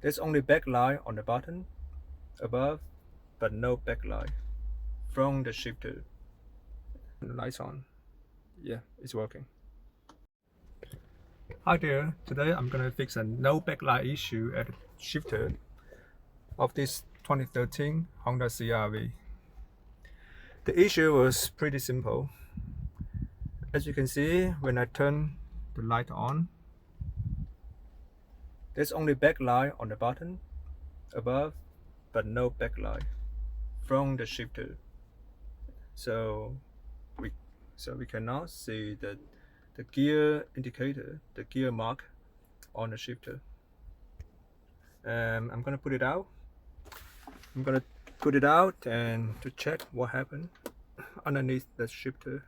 There's only backlight on the button above, but no backlight from the shifter. The lights on. Yeah, it's working. Hi there, today I'm gonna fix a no backlight issue at the shifter of this 2013 Honda CRV. The issue was pretty simple. As you can see, when I turn the light on, there's only backlight on the button above, but no backlight from the shifter. So we cannot see the gear indicator, the gear mark on the shifter. I'm gonna put it out. And to check what happened underneath the shifter.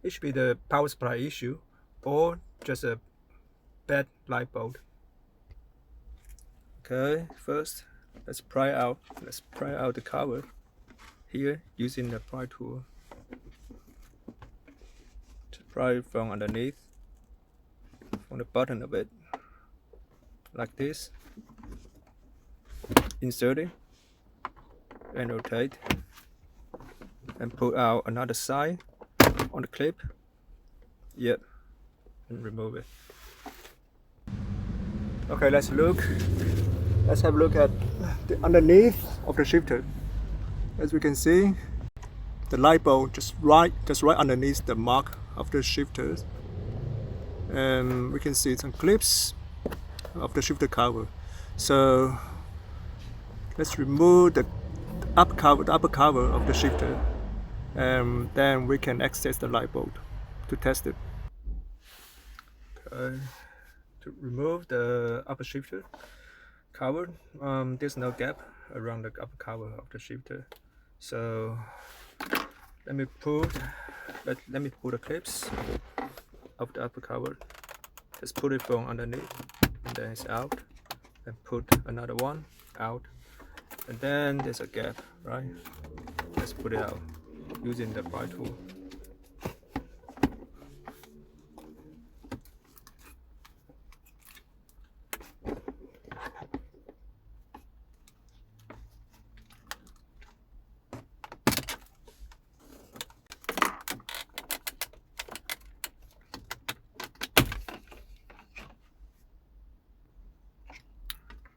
It should be the power supply issue or just a bad light bulb. Okay, first let's pry out the cover here using the pry tool. To pry it from underneath, from the bottom of it, like this. Insert it and rotate, and pull out another side on the clip. Yep, and remove it. Okay, let's have a look at the underneath of the shifter. As we can see, the light bulb just right underneath the mark of the shifter. And we can see some clips of the shifter cover. So let's remove the upper cover of the shifter, and then we can access the light bulb to test it. Okay. To remove the upper shifter cover, there's no gap around the upper cover of the shifter. So let me pull the clips of the upper cover. Just put it from underneath, and then it's out, and put another one out, and then there's a gap, right? Let's put it out using the pry tool.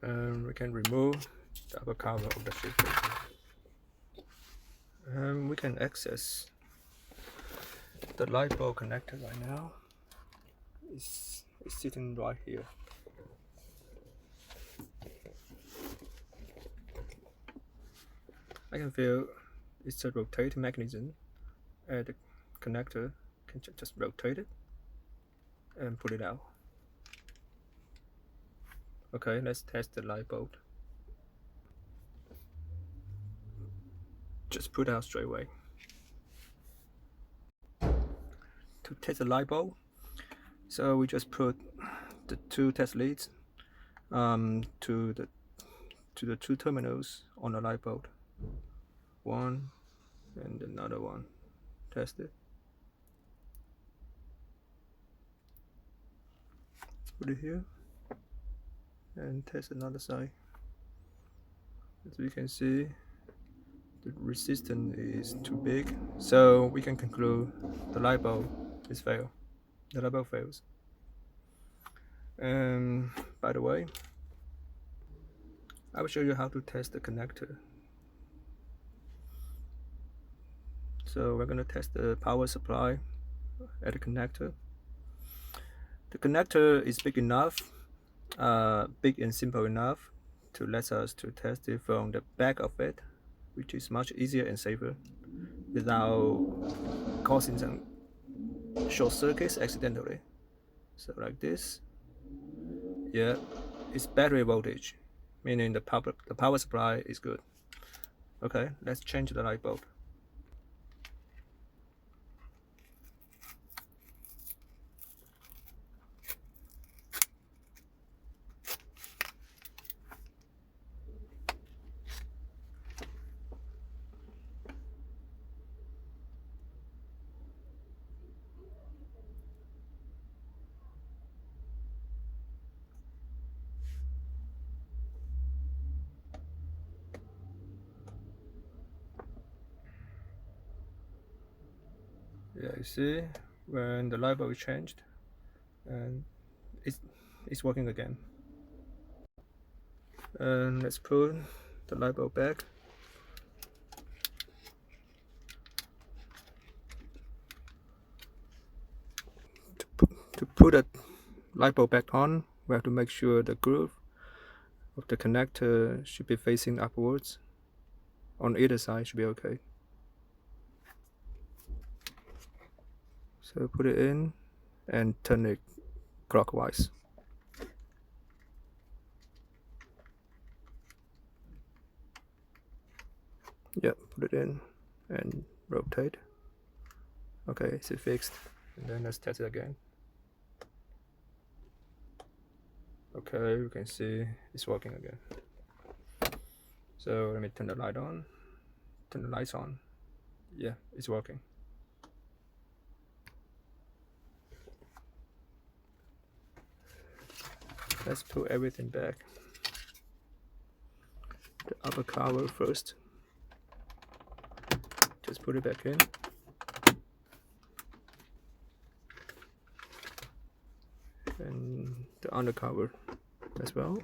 And we can remove the upper cover of the shifter. And we can access the light bulb connector right now. It's sitting right here. I can feel it's a rotating mechanism, and the connector can just rotate it and pull it out. Okay, let's test the light bulb. Just put out straight away. To test the light bulb, so we just put the two test leads to the two terminals on the light bulb. One and another one. Test it. Put it here and test another side. As we can see, the resistance is too big, so we can conclude the light bulb is failed. The light bulb fails. And by the way, I will show you how to test the connector. So we're going to test the power supply at the connector. The connector is big enough, big and simple enough to let us to test it from the back of it, which is much easier and safer without causing some short circuits accidentally. So like this. Yeah, it's battery voltage, meaning the power supply is good. Okay, let's change the light bulb. You see when the light bulb is changed, and it's working again. And let's put the light bulb back. To put the light bulb back on, we have to make sure the groove of the connector should be facing upwards. On either side should be okay. So put it in and turn it clockwise. Yep, put it in and rotate. Okay, it's fixed. And then let's test it again. Okay, you can see it's working again. So let me turn the light on. Turn the lights on. Yeah, it's working. Let's put everything back. The upper cover first. Just put it back in. And the undercover as well.